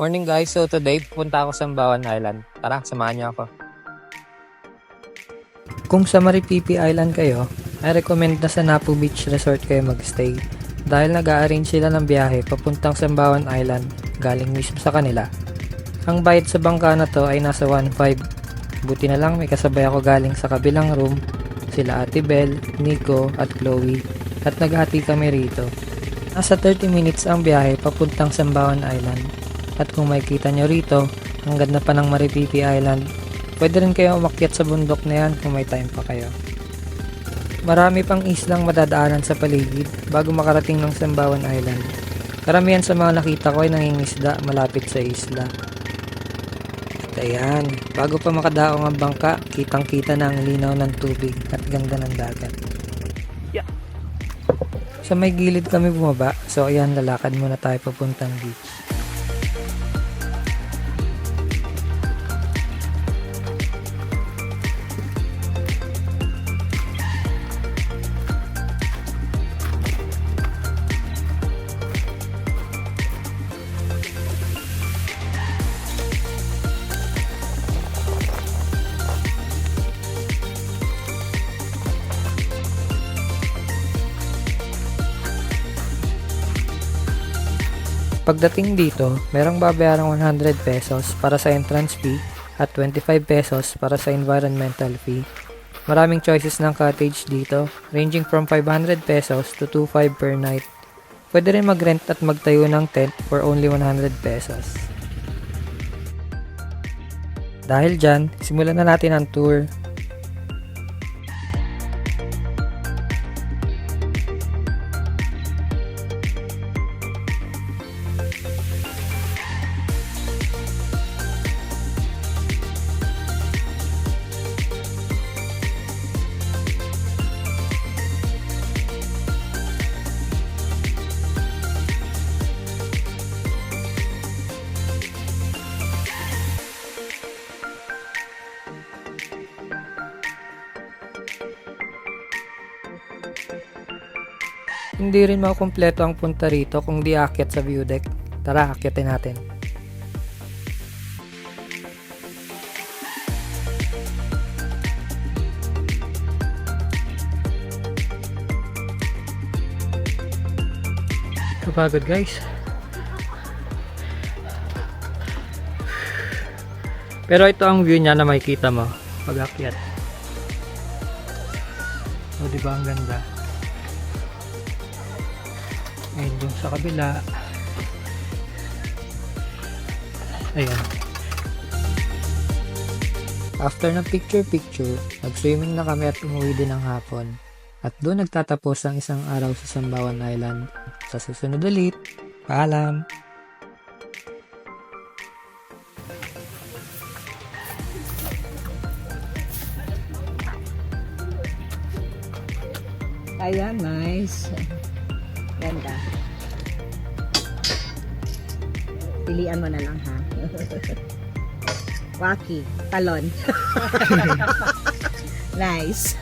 Morning guys, so today pupunta ako sa Sambawan Island. Tara, samahan niyo ako. Kung sa Maripipi Island kayo, I recommend na sa Napu Beach Resort kayo magstay dahil nag-a-arrange sila ng biyahe papuntang Sambawan Island galing mismo sa kanila. Ang bayad sa bangka na to ay nasa 1.5. Buti na lang may kasabay ako galing sa kabilang room, sila Ate Bel, Nico at Chloe, at naghati kami rito. Nasa 30 minutes ang biyahe papuntang Sambawan Island. At kung makikita nyo rito, ang ganda pa ng Maripipi Island. Pwede rin kayo umakyat sa bundok na yan kung may time pa kayo. Marami pang islang madadaanan sa paligid bago makarating ng Sambawan Island. Karamihan sa mga nakita ko ay nangingisda malapit sa isla. At ayan, bago pa makadaong ang bangka, kitang kita na ang linaw ng tubig at ganda ng dagat. Sa may gilid kami bumaba, so ayan, lalakad muna tayo papuntang beach. Pagdating dito, merong babayarang 100 pesos para sa entrance fee at 25 pesos para sa environmental fee. Maraming choices ng cottage dito, ranging from 500 pesos to 2.5 per night. Pwede rin mag-rent at magtayo ng tent for only 100 pesos. Dahil dyan, simulan na natin ang tour. Hindi rin makukumpleto ang punta rito kung di aakyat sa view deck. Tara, akyatin natin. Kapagod guys. Pero ito ang view niya na makikita mo pag akyat. O diba ang ganda? Ayun dun sa kabila. Ayan. After ng picture-picture, nag-swimming na kami at umuwi din ng hapon. At doon nagtatapos ang isang araw sa Sambawan Island. Sa susunod ulit, paalam! Ayan, nice. Ganda. Pilian mo na lang ha. Waki, talon. Nice.